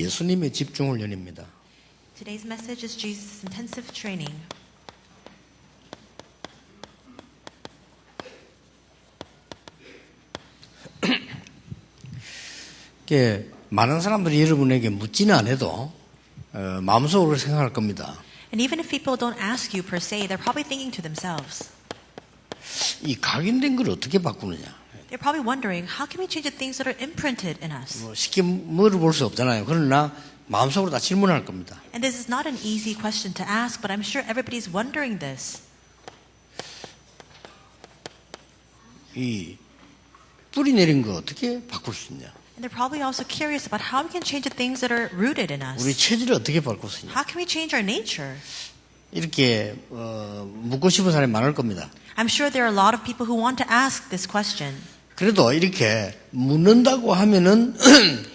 예수님의 집중훈련입니다. Today's message is Jesus' intensive training. 많은 사람들이 여러분에게 묻지는 않아도 마음속으로 생각할 겁니다. And even if people don't ask you per se, they're probably thinking to themselves. 이 각인된 걸 어떻게 바꾸느냐? They're probably wondering, how can we change the things that are imprinted in us? 쉽게 물어볼 수 없잖아요. 그러나 마음속으로 다 질문할 겁니다. And this is not an easy question to ask, but I'm sure everybody's wondering this. 이 뿌리 내린 거 어떻게 바꿀 수 있냐? And they're probably also curious about how we can change the things that are rooted in us. 우리 체질을 어떻게 바꿀 수 있냐? How can we change our nature? 이렇게 묻고 싶은 사람이 많을 겁니다. I'm sure there are a lot of people who want to ask this question. 그래도 이렇게 묻는다고 하면은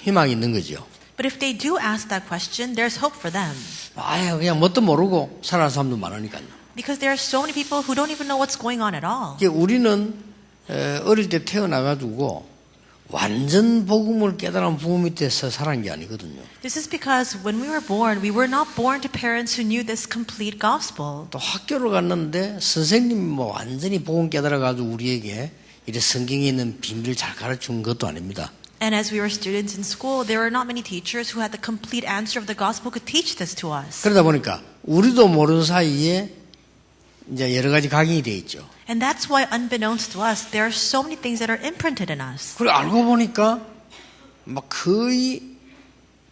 희망이 있는 거죠. But if they do ask that question, there's hope for them. 아유, 그냥 뭣도 모르고 살아가는 사람도 많으니까요. Because there are so many people who don't even know what's going on at all. 우리는 어릴 때 태어나가지고 완전 복음을 깨달은 부모 밑에서 살아간 게 아니거든요. This is because when we were not born to parents who knew this complete gospel. 또 학교를 갔는데 선생님이 뭐 완전히 복음 깨달아가지고 우리에게 이래 성경에 있는 비밀을 잘 가르친 것도 아닙니다. And as we were students in school, there were not many teachers who had the complete answer of the gospel could teach this to us. 그러다 보니까 우리도 모르는 사이에 이제 여러 가지 각인이 돼 있죠. And that's why, unbeknownst to us, there are so many things that are imprinted in us. 그리고 알고 보니까 막 거의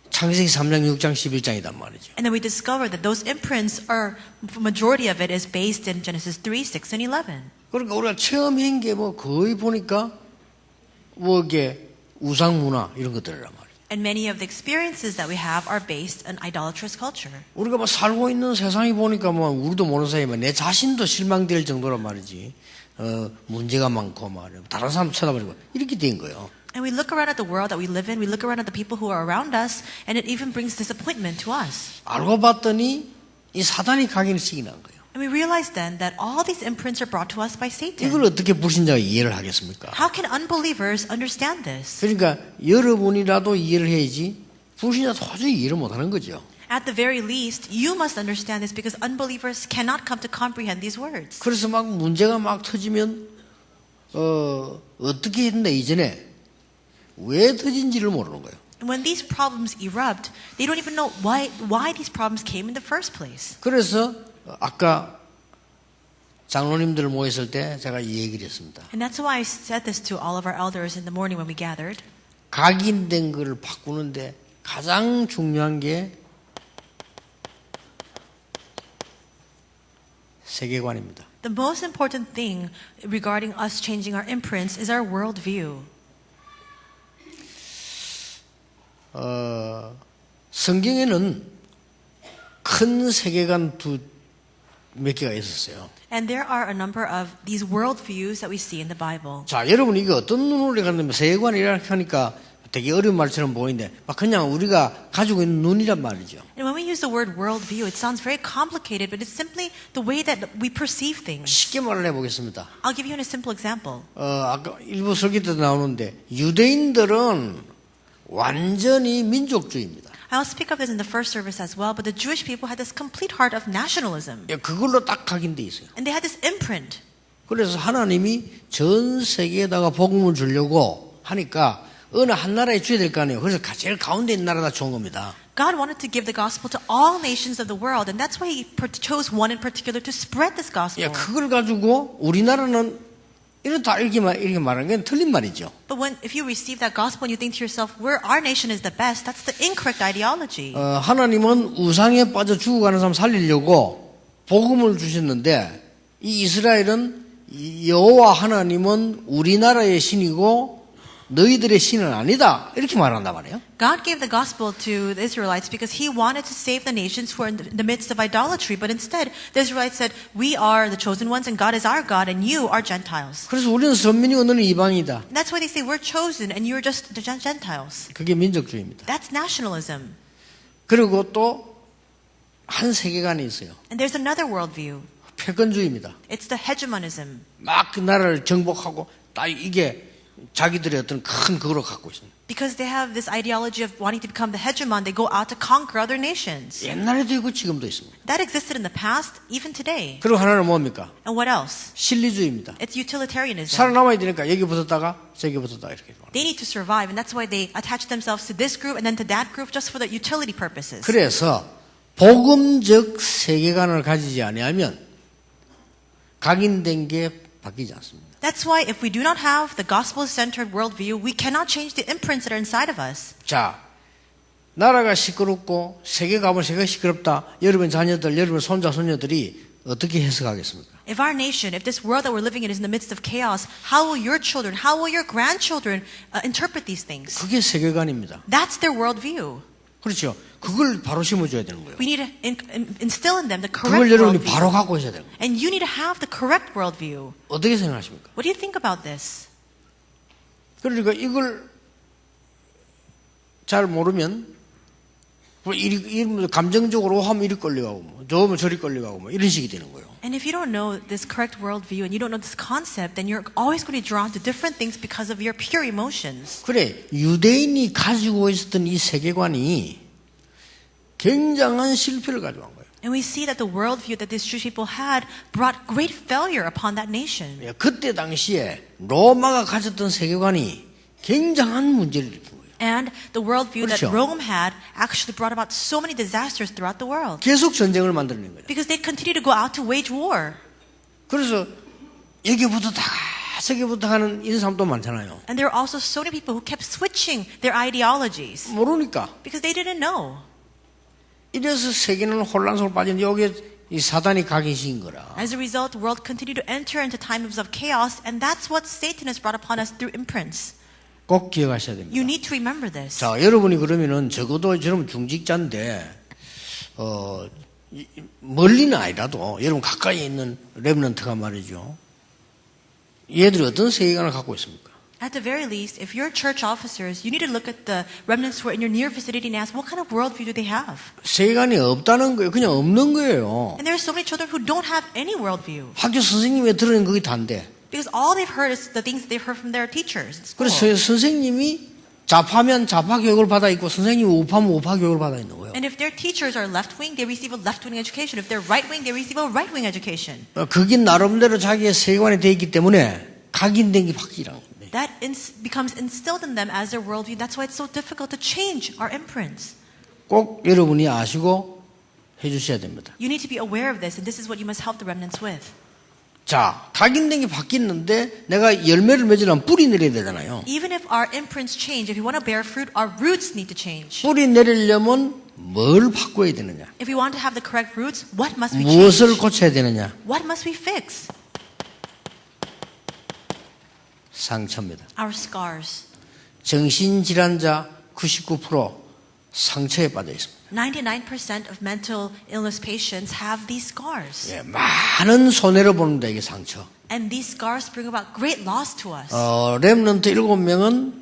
창세기 3장, 6장, 11장이단 말이죠. And then we discover that those imprints are, majority of it is based in Genesis 3, 6, and 11. 그러니까 우리가 처음 한 게 뭐 거의 보니까 뭐 이게 우상 문화 이런 것들이란 말이에요. And many of the experiences that we have are based on idolatrous culture. 우리가 뭐 살고 있는 세상이 보니까 뭐 우리도 모르는 사이에 내 자신도 실망될 정도란 말이지. 문제가 많고 말이야. 다른 사람 쳐다보고 이렇게 된 거예요. And we look around at the world that we live in, we look around at the people who are around us, and it even brings disappointment to us. 알고 봤더니 이 사단이 각인을 시키는 거예요. And we realize then that all these imprints are brought to us by Satan. 이걸 어떻게 불신자가 이해를 하겠습니까? How can unbelievers understand this? 그러니까 여러분이라도 이해를 해야지 불신자 도저히 이해를 못하는 거죠. At the very least, you must understand this because unbelievers cannot come to comprehend these words. 그래서 막 문제가 막 터지면 어떻게 했는데 이전에 왜 터진지를 모르는 거예요. And when these problems erupt, they don't even know why these problems came in the first place. 그래서 아까 장로님들 모였을 때 제가 이 얘기를 했습니다. And that's why I said this to all of our elders in the morning when we gathered. 각인된 것을 바꾸는데 가장 중요한 게 세계관입니다. The most important thing regarding us changing our imprints is our worldview. 성경에는 큰 세계관 몇 개가 있었어요. And there are a number of these worldviews that we see in the Bible. 자, 여러분 이게 어떤 눈으로 가는데 세계관이라 하니까 되게 어려운 말처럼 보이는데 막 그냥 우리가 가지고 있는 눈이란 말이죠. And when we use the word worldview, it sounds very complicated, but it's simply the way that we perceive things. 쉽게 말을 해보겠습니다. I'll give you a simple example. 아까 일부 설교 때도 나오는데 유대인들은 완전히 민족주의입니다. I'll speak of this in the first service as well, but the Jewish people had this complete heart of nationalism. 그걸로 딱 각인돼 있어요. And they had this imprint. 그래서 하나님이 전 세계에다가 복음을 주려고 하니까 어느 한 나라에 줘야 될 거 아니에요. 그래서 제일 가운데 있는 나라다 좋은 겁니다. God wanted to give the gospel to all nations of the world, and that's why He chose one in particular to spread this gospel. 그걸 가지고 우리나라는 이렇다 이렇게 말하는 건 틀린 말이죠. But if you receive that gospel and you think to yourself, our nation is the best, that's the incorrect ideology. 하나님은 우상에 빠져 죽어가는 사람 살리려고 복음을 주셨는데 이 이스라엘은 여호와 하나님은 우리나라의 신이고 너희들의 신은 아니다 이렇게 말한단 말이에요. God gave the gospel to the Israelites because He wanted to save the nations who are in the midst of idolatry, but instead the Israelites said, we are the chosen ones and God is our God and you are Gentiles. 그래서 우리는 선민이고 너는 이방이다. And that's why they say we're chosen and you're just the Gentiles. 그게 민족주의입니다. That's nationalism. 그리고 또 한 세계관이 있어요. And there's another worldview. 패권주의입니다. It's the hegemonism. 막 그 나라를 정복하고 딱 이게 자기들의 어떤 큰 그거로 갖고 있습니다. Because they have this ideology of wanting to become the hegemon, they go out to conquer other nations. 옛날에도 있고 지금도 있습니다. That existed in the past, even today. 그리고 하나는 뭡니까? And what else? 실리주의입니다. It's utilitarianism. 살아남아야 되니까 여기 붙었다가 저기 붙었다가 이렇게. They need to survive, and that's why they attach themselves to this group and then to that group just for the utility purposes. 그래서 복음적 세계관을 가지지 아니하면 각인된 게 바뀌지 않습니다. That's why if we do not have the gospel-centered worldview, we cannot change the imprints that are inside of us. 자, 나라가 시끄럽고 세계 가면 세계가 시끄럽다. 여러분 자녀들, 여러분 손자 손녀들이 어떻게 해석하겠습니까? If our nation, if this world that we're living in is in the midst of chaos, how will your children, how will your grandchildren interpret these things? 그게 세계관입니다. That's their worldview. 그렇죠. 그걸 바로 심어줘야 되는 거예요. We need to instill in them the correct 그걸 여러분이 worldview. 바로 갖고 있어야 되는 거예요. And you need to have the correct worldview. 어떻게 생각하십니까? What do you think about this? 그러니까 이걸 잘 모르면 감정적으로 하면 이리 끌려가고 저으면 저리 끌려가고 이런 식이 되는 거예요. And if you don't know this correct worldview and you don't know this concept, then you're always going to be drawn to different things because of your pure emotions. 그래, 유대인이 가지고 있었던 이 세계관이 굉장한 실패를 가져간 거예요. And we see that the worldview that these Jewish people had brought great failure upon that nation. 그때 당시에 로마가 가졌던 세계관이 굉장한 문제를 일으킨 거예요. And the worldview that 그렇죠. Rome had actually brought about so many disasters throughout the world. 계속 전쟁을 만들어낸 거예요. Because they continued to go out to wage war. 그래서 여기부터다가 저기부터 하는 이런 사람도 많잖아요. And there are also so many people who kept switching their ideologies 모르니까. because they didn't know. 이래서 세계는 혼란 속으로 빠진 여기에 이 사단이 각인시킨 거라. As a result, the world continued to enter into times of chaos, and that's what Satan has brought upon us through imprints. 꼭 기억하셔야 됩니다. You need to remember this. 자, 여러분이 그러면은 적어도 저는 중직자인데 멀리는 아니라도 여러분 가까이 있는 렘넌트가 말이죠. 얘들이 어떤 세계관을 갖고 있습니까? At the very least, if you're church officers, you need to look at the remnants who are in your near vicinity and ask, what kind of worldview do they have? 세계관이 없다는 거예요. 그냥 없는 거예요. And there are so many children who don't have any worldview. 학교 선생님이 들으는 그게 다인데. Because all they've heard is the things that they've heard from their teachers in school. 그래서 선생님이 좌파면 좌파 교육을 받아 있고 선생님이 우파면 우파 교육을 받아 있는 거예요. And if their teachers are left-wing, they receive a left-wing education. If they're right-wing, they receive a right-wing education. 그게 나름대로 자기의 세계관이 되어 있기 때문에 각인된 게 바뀌라는 거예요. That becomes instilled in them as their worldview. That's why it's so difficult to change our imprints. 꼭 여러분이 아시고 해주셔야 됩니다. You need to be aware of this, and this is what you must help the remnants with. 자, 각인된 게 바뀌었는데 내가 열매를 맺으려면 뿌리 내려야 되잖아요. Even if our imprints change, if we want to bear fruit, our roots need to change. 뿌리 내리려면 뭘 바꿔야 되느냐? If we want to have the correct roots, what must we 무엇을 change? 고쳐야 되느냐? What must we fix? 상처입니다. Our scars. 정신질환자 99% 상처에 빠져 있습니다. 99% of mental illness patients have these scars. 예, 많은 손해를 보는데 이게 상처. And these scars bring about great loss to us. 렘넌트 7명은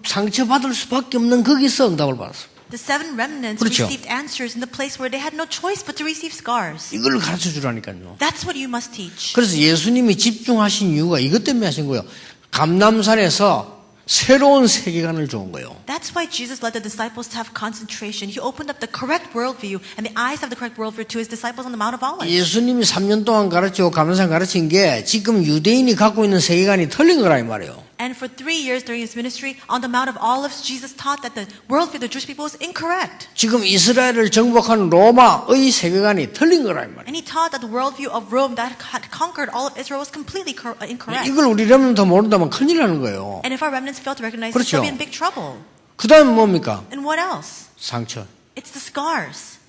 상처받을 수밖에 없는 거기서 응답을 받았습니다. The 7 remnants 그렇죠. received answers in the place where they had no choice but to receive scars. 이걸 가르쳐 주라니까요. That's what you must teach. 그래서 예수님이 집중하신 이유가 이것 때문에 하신 거예요. 감람산에서 새로운 세계관을 준 거예요. That's why Jesus led the disciples to have concentration. He opened up the correct worldview and the eyes of the correct worldview to his disciples on the Mount of Olives. 예수님이 3년 동안 가르치고 감람산 가르친 게 지금 유대인이 갖고 있는 세계관이 틀린 거라 이 말이에요. And for 3 years during his ministry on the Mount of Olives, Jesus taught that the worldview of the Jewish people was incorrect. 지금 이스라엘을 정복한 로마의 세계관이 틀린 거라 이 말이에요. And he taught that the worldview of Rome that had conquered all of Israel was completely incorrect. 이걸 우리 렘넌트 모른다면 큰일 나는 거예요. And if our remnants fail to recognize 그렇죠. this, they'll be in big trouble. 그 다음에 뭡니까? And what else? 상처. It's the scars.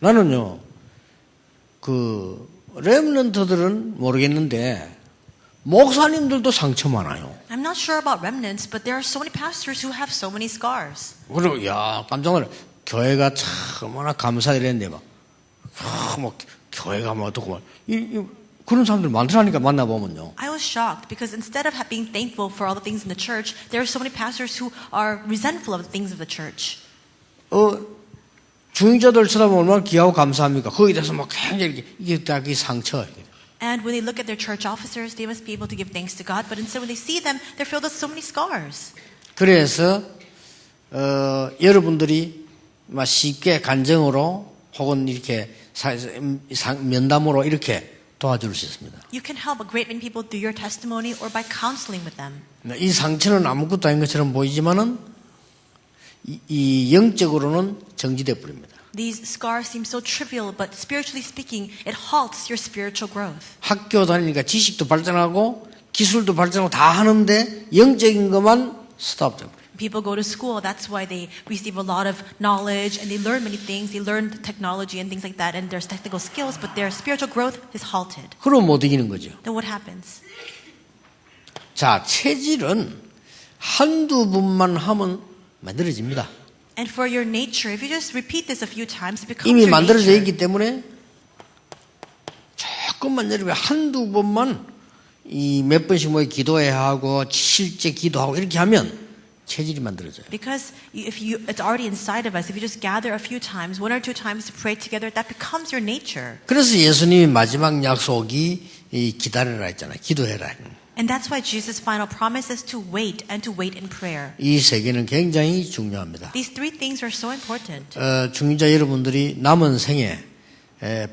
나는요, 렘넌트들은 모르겠는데, 목사님들도 상처 많아요. I'm not sure about remnants, but there are so many pastors who have so many scars. 그리고, 깜짝 놀라. 교회가 참, 얼마나 감사드렸는데, 교회가 어떻고, 그런 사람들 많더라니까, 만나보면요. I was shocked because instead of being thankful for all the things in the church, there are so many pastors who are resentful of the things of the church. 중직자들 쳐다보면 얼마나 귀하고 감사합니까? 거기에 대해서 막 굉장히 이게 다 그 상처. And when they look at their church officers, they must be able to give thanks to God. But instead, when they see them, they're filled with so many scars. 그래서 여러분들이 쉽게 간증으로 혹은 이렇게 면담으로 이렇게 도와줄 수 있습니다. You can help a great many people through your testimony or by counseling with them. 이 상처는 아무것도 아닌 것처럼 보이지만은 이 영적으로는 정지돼 버립니다. These scars seem so trivial, but spiritually speaking, it halts your spiritual growth. 학교 다니니까 지식도 발전하고 기술도 발전하고 다 하는데 영적인 것만 스톱돼 버려요. People go to school, that's why they receive a lot of knowledge and they learn many things. They learn technology and things like that, and there's technical skills, but their spiritual growth is halted. 그럼 못 이기는 거죠. Then what happens? 자, 체질은 한두 번만 하면 만들어집니다. And for your nature, if you just repeat this a few times, it becomes 이미 your 만들어져 nature. 있기 때문에 조금만 여러분 한두 번만 이 몇 번씩 뭐 기도해야 하고 실제 기도하고 이렇게 하면 체질이 만들어져요. Because it's already inside of us. If you just gather a few times, 1 or 2 times to pray together, that becomes your nature. 그래서 예수님이 마지막 약속이 이 기다리라 했잖아요. 기도해라. And that's why Jesus' final promise is to wait and to wait in prayer. 이 세 개는 굉장히 중요합니다. These 3 things are so important. 중자 여러분들이 남은 생에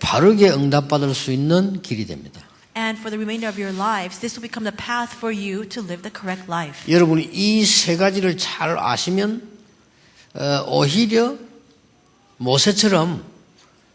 바르게 응답받을 수 있는 길이 됩니다. And for the remainder of your lives, this will become the path for you to live the correct life. 여러분이 이 세 가지를 잘 아시면 오히려 모세처럼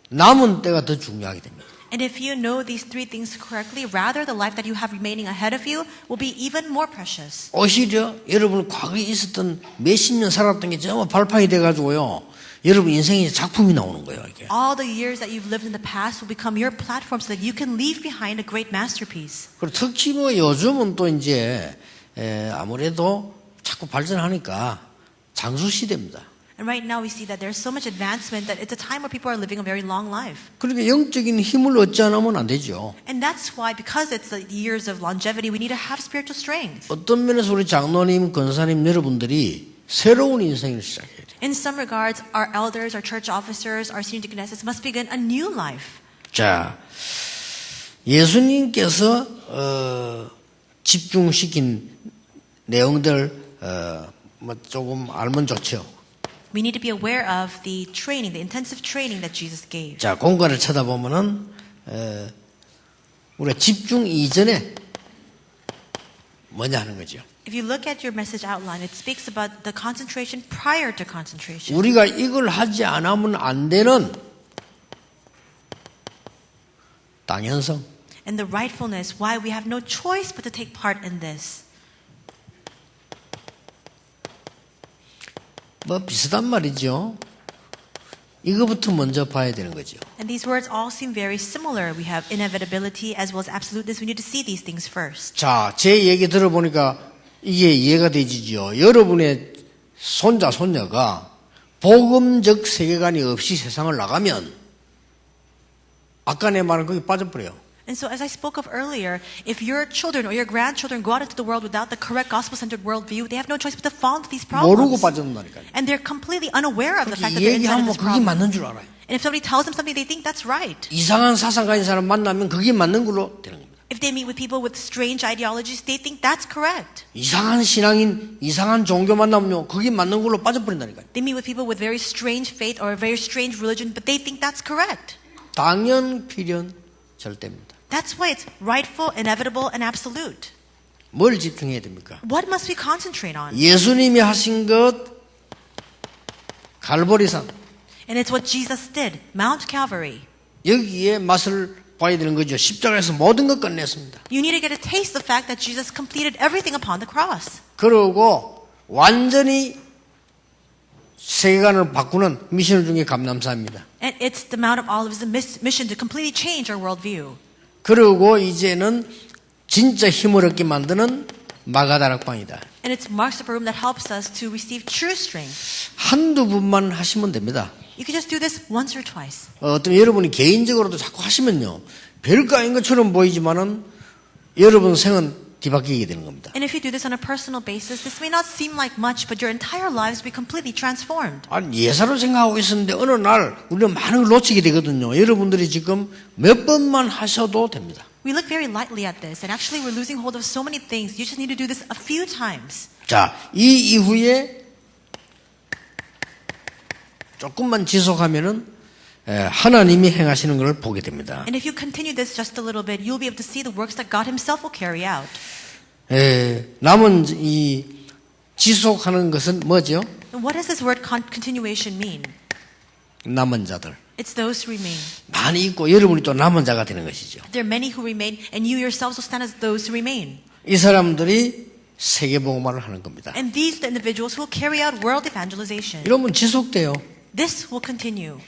남은 때가 더 중요하게 됩니다. And if you know these 3 things correctly, rather the life that you have remaining ahead of you will be even more precious. 오히려 여러분 과거에 있었던 몇십 년 살았던 게 전부 발판이 돼가지고요. 여러분 인생의 작품이 나오는 거예요. 이게. All the years that you've lived in the past will become your platform so that you can leave behind a great masterpiece. 그리고 특히 뭐 요즘은 또 이제 아무래도 자꾸 발전하니까 장수 시대입니다. And right now we see that there's so much advancement that it's a time where people are living a very long life. 그러니까 영적인 힘을 얻지 않으면 안 되죠. And that's why, because it's the years of longevity, we need to have spiritual strength. 어떤 면에서 우리 장로님, 권사님 여러분들이 새로운 인생을 시작해야 돼요. In some regards, our elders, our church officers, our senior deaconesses must begin a new life. 자, 예수님께서 집중시킨 내용들 뭐 조금 알면 좋죠. We need to be aware of the training, the intensive training that Jesus gave. 자, 공간을 쳐다보면은 우리가 집중 이전에 뭐냐 하는 거죠. If you look at your message outline, it speaks about the concentration prior to concentration. 우리가 이걸 하지 않으면 안 되는 당연성. And the rightfulness, why we have no choice but to take part in this. 뭐 비슷한 말이죠. 이거부터 먼저 봐야 되는 거죠. And these words all seem very similar. We have inevitability as well as absoluteness. We need to see these things first. 자, 제 얘기 들어보니까 이게 이해가 되지죠. 여러분의 손자, 손녀가 복음적 세계관이 없이 세상을 나가면 아까 내 말은 거기 빠져버려요. And so, as I spoke of earlier, if your children or your grandchildren go out into the world without the correct gospel-centered worldview, they have no choice but to fall into these 모르고 problems. 빠져든다니까요. And they're completely unaware of the fact that 이 they're inside 얘기하면 of this 그게 problem. 맞는 줄 알아요. And if somebody tells them something, they think that's right. 이상한 사상 가진 사람 만나면 그게 맞는 걸로 되는 겁니다. If they meet with people with strange ideologies, they think that's correct. 이상한 신앙인, 이상한 종교 만나면요, 그게 맞는 걸로 빠져버린다니까요. They meet with people with very strange faith or a very strange religion, but they think that's correct. 당연, 필연, 절대입니다. That's why it's rightful, inevitable, and absolute. 뭘 집중해야 됩니까? What must we concentrate on? 예수님이 하신 것, 갈보리산. And it's what Jesus did, Mount Calvary. 여기에 맛을 봐야 되는 거죠. 십자가에서 모든 것 끝냈습니다. You need to get a taste of the fact that Jesus completed everything upon the cross. 그러고 완전히 세계관을 바꾸는 미션 중에 감남사입니다. And it's the Mount of Olives, the mission to completely change our worldview. 그리고 이제는 진짜 힘을 얻게 만드는 마가다락방이다. And it's Mark's upper room that helps us to receive true strength. 한두 분만 하시면 됩니다. You can just do this once or twice. 어떤 여러분이 개인적으로도 자꾸 하시면요, 별거 아닌 것처럼 보이지만은 여러분 생은 뒤바뀌게 되는 겁니다. And if you do this on a personal basis, this may not seem like much, but your entire lives will be completely transformed. 아니, 예사로 생각하고 있었는데 어느 날 우리는 많은 걸 놓치게 되거든요. 여러분들이 지금 몇 번만 하셔도 됩니다. We look very lightly at this, and actually we're losing hold of so many things. You just need to do this a few times. 자, 이 이후에 조금만 지속하면은 하나님이 행하시는 걸 보게 됩니다. And if you continue this just a little bit, you'll be able to see the works that God Himself will carry out. 남은 이 지속하는 것은 뭐죠? And what does this word continuation mean? 남은 자들. It's those who remain. 많이 있고 여러분이 또 남은 자가 되는 것이죠. There are many who remain, and you yourselves will stand as those who remain. 이 사람들이 세계복음화를 하는 겁니다. And these are the individuals who will carry out world evangelization. 이러면 지속돼요. This will continue.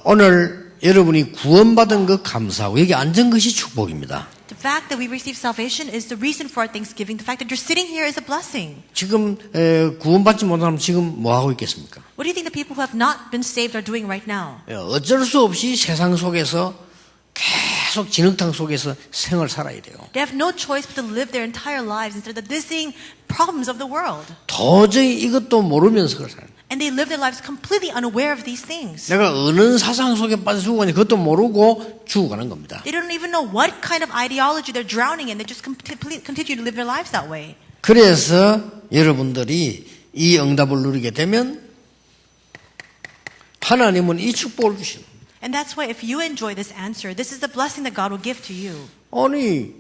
오늘 여러분이 구원받은 것 감사하고 여기 앉은 것이 축복입니다. The fact that we receive salvation is the reason for our thanksgiving. The fact that you're sitting here is a blessing. 지금 구원받지 못하면 지금 뭐 하고 있겠습니까? What do you think the people who have not been saved are doing right now? 어쩔 수 없이 세상 속에서 계속 진흙탕 속에서 생을 살아야 돼요. They have no choice but to live their entire lives instead of the dizzying problems of the world. 도저히 이것도 모르면서 그걸 살아요. And they live their lives completely unaware of these things. 내가 어느 사상 속에 빠져 죽어가는지 그것도 모르고 죽어가는 겁니다. They don't even know what kind of ideology they're drowning in. They just continue to live their lives that way. 그래서 여러분들이 이 응답을 누리게 되면 하나님은 이 축복을 주십니다. And that's why if you enjoy this answer, this is the blessing that God will give to you. 아니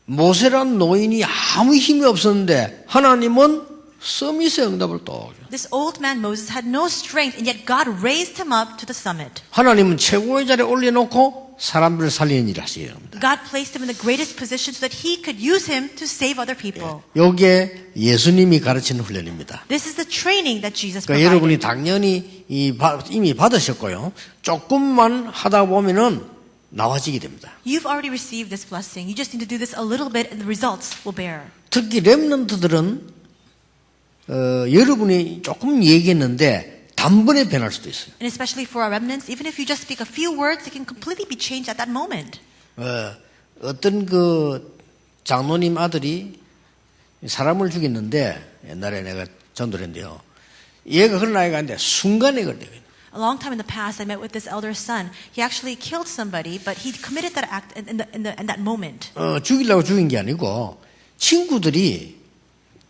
모세란 노인이 아무 힘이 없었는데 하나님은 서밋의 응답을 또 줘. This old man Moses had no strength, and yet God raised him up to the summit. 하나님은 최고의 자리에 올려놓고 사람들을 살리는 일을 하시게 됩니다. God placed him in the greatest position so that he could use him to save other people. 이게 예수님이 가르치는 훈련입니다. This is the training that Jesus 그러니까 여러분이 provided. 당연히 이미 받으셨고요. 조금만 하다 보면은 나와지게 됩니다. You've already received this blessing. You just need to do this a little bit, and the results will bear. 특히 렘넌트들은 여러분이 조금 얘기했는데 단번에 변할 수도 있어요. And especially for our remnants, even if you just speak a few words, it can completely be changed at that moment. 어떤 그 장로님 아들이 사람을 죽였는데 옛날에 내가 전도를 했는데요. 얘가 그런 아이가 아닌데 순간에 그랬대요. A long time in the past, I met with this elder son. He actually killed somebody, but he committed that act in that moment. 죽이려고 죽인 게 아니고 친구들이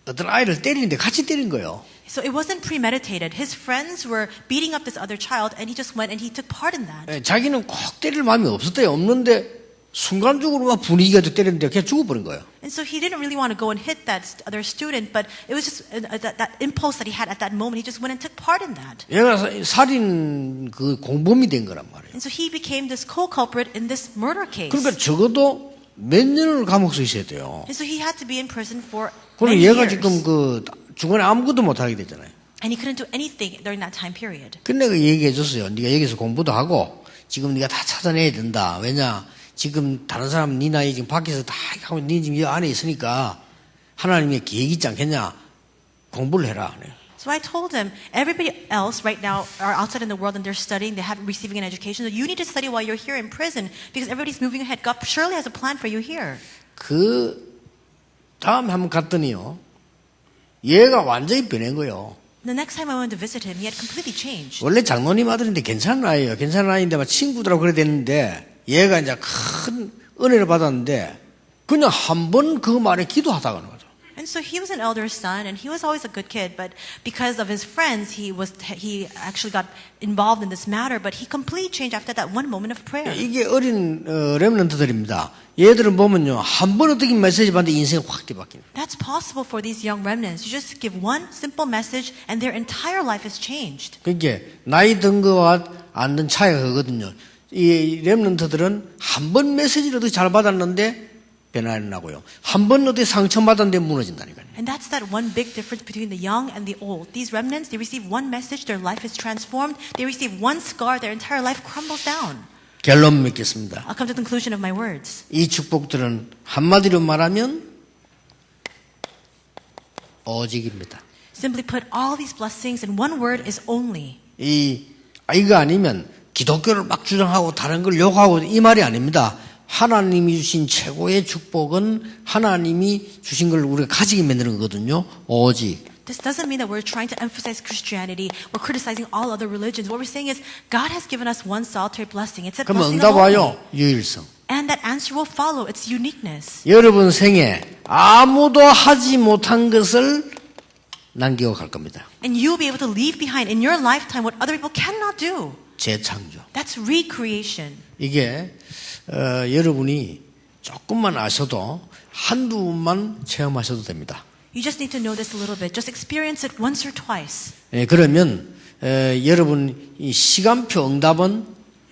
어떤 아이를 때리는데 같이 때린 거예요. So it wasn't premeditated. His friends were beating up this other child, and he just went and he took part in that. 자기는 꼭 때릴 마음이 없었대요. 없는데 순간적으로 막 분위기가 때렸는데 그냥 죽어버린 거예요. And so he didn't really want to go and hit that other student, but it was just that impulse that he had at that moment. He just went and took part in that. 얘가 살인 그 공범이 된 거란 말이에요. And so he became this co-culprit in this murder case. 그러니까 적어도 몇 년을 감옥에 있어야 돼요. And so he had to be in prison for 그럼 many 얘가 years. 지금 그 중간에 아무것도 못 하게 되잖아요. And he couldn't do anything during that time period. 근데 내가 얘기해 줬어요. 네가 여기서 공부도 하고 지금 네가 다 찾아내야 된다. 왜냐? 지금 다른 사람 네 나이 지금 밖에서 다 하고 네 지금 이 안에 있으니까 하나님의 계획이 있지 않겠냐? 공부를 해라. So I told him, everybody else right now are outside in the world and they're studying, they have receiving an education. So you need to study while you're here in prison because everybody's moving ahead. God surely has a plan for you here. 그 다음에 한번 갔더니요. 얘가 완전히 변한 거예요. The next time I went to visit him, he had completely changed. 원래 장로님 아들인데 괜찮은 아이예요. 괜찮은 아이인데 막 친구들하고 그래 됐는데 얘가 이제 큰 은혜를 받았는데 그냥 한 번 그 말에 기도하다가 하는 거죠. And so he was an elder son, and he was always a good kid. But because of his friends, he actually got involved in this matter. But he completely changed after that one moment of prayer. 이게 어린 렘넌트들입니다. 얘들은 보면요 한 번 어떻게 메시지 받는데 인생이 확 뒤바뀝니다. That's possible for these young remnants. You just give one simple message, and their entire life is changed. 그게 나이 든 거와 안 든 차이가 그거든요. 이 렘넌트들은 한 번 메시지를 어떻게 잘 받았는데 변화는 나고요. 한 번 어떻게 상처받았는데 무너진다니까요. And that's that one big difference between the young and the old. These remnants, they receive one message, their life is transformed. They receive one scar, their entire life crumbles down. 결론 맺겠습니다. I'll come to the conclusion of my words. 이 축복들은 한마디로 말하면 오직입니다. Simply put, all these blessings in one word is only. 이 이거 아니면 기독교를 막 주장하고 다른 걸 욕하고 이 말이 아닙니다. 하나님이 주신 최고의 축복은 하나님이 주신 걸 우리가 가지게 만드는 거거든요. 오직. This doesn't mean that we're trying to emphasize Christianity. We're criticizing all other religions. What we're saying is God has given us one solitary blessing. It's a 그럼 blessing 응답 of 와요. only. 유일성. And that answer will follow. It's uniqueness. 여러분 생에 아무도 하지 못한 것을 남기고 갈 겁니다. And you'll be able to leave behind in your lifetime what other people cannot do. 재창조. That's recreation. 이게 여러분이 조금만 아셔도 한두 번만 체험하셔도 됩니다. You just need to know this a little bit. Just experience it once or twice. 예, 그러면 여러분 이 시간표 응답은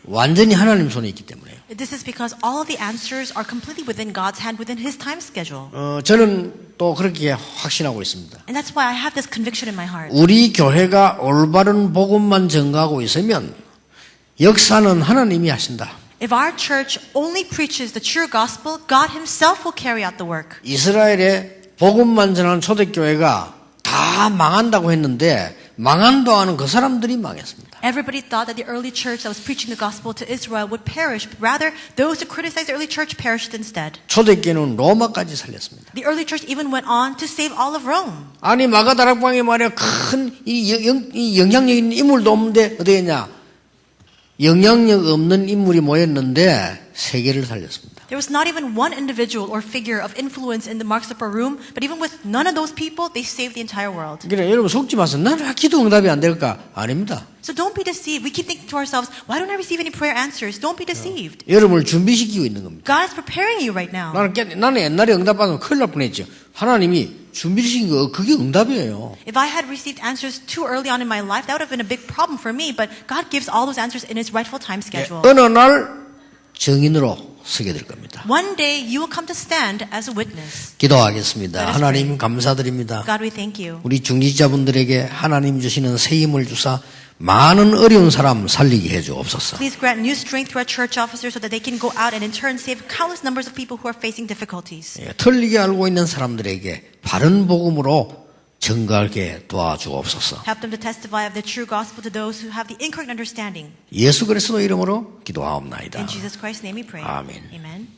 완전히 하나님 손에 있기 때문에요. This is because all of the answers are completely within God's hand, within His time schedule. 저는 또 그렇게 확신하고 있습니다. And that's why I have this conviction in my heart. 우리 교회가 올바른 복음만 전가하고 있으면 역사는 하나님이 하신다. If our church only preaches the true gospel, God Himself will carry out the work. 이스라엘의 복음만 전하는 초대교회가 다 망한다고 했는데 망한도 하는 그 사람들이 망했습니다. Everybody thought that the early church that was preaching the gospel to Israel would perish, but rather those who criticized the early church perished instead. 초대교회는 로마까지 살렸습니다. The early church even went on to save all of Rome. 아니 마가다락방에 말이야 큰 이 영향력 있는 인물도 없는데 어디 했냐? 영향력 없는 인물이 모였는데 세계를 살렸습니다. There was not even one individual or figure of influence in the Mark's Upper Room, but even with none of those people, they saved the entire world. 그러니까 여러분 속지 마세요. 나는 왜 기도 응답이 안 될까? 아닙니다. So don't be deceived. We keep thinking to ourselves, why don't I receive any prayer answers? Don't be deceived. 여러분을 준비시키고 있는 겁니다. God is preparing you right now. 나는 옛날에 응답 받으면 큰일 날 뻔했죠. 하나님이 준비시킨 거 그게 응답이에요. If I had received answers too early on in my life, that would have been a big problem for me, but God gives all those answers in His rightful time schedule. 어느 날 증인으로 서게 될 겁니다. One day you will come to stand as a witness. 기도하겠습니다. 하나님 감사드립니다. God, we thank you. 우리 중직자분들에게 하나님 주시는 새 힘을 주사 많은 어려운 사람 살리게 해주옵소서. Please grant new strength to our church officers so that they can go out and in turn save countless numbers of people who are facing difficulties. 틀리게 알고 있는 사람들에게 바른 복음으로 증거하게 도와주옵소서. Help them to testify of the true gospel to those who have the incorrect understanding. 예수 그리스도 이름으로 기도하옵나이다. In Jesus Christ's name we pray. 아멘. Amen.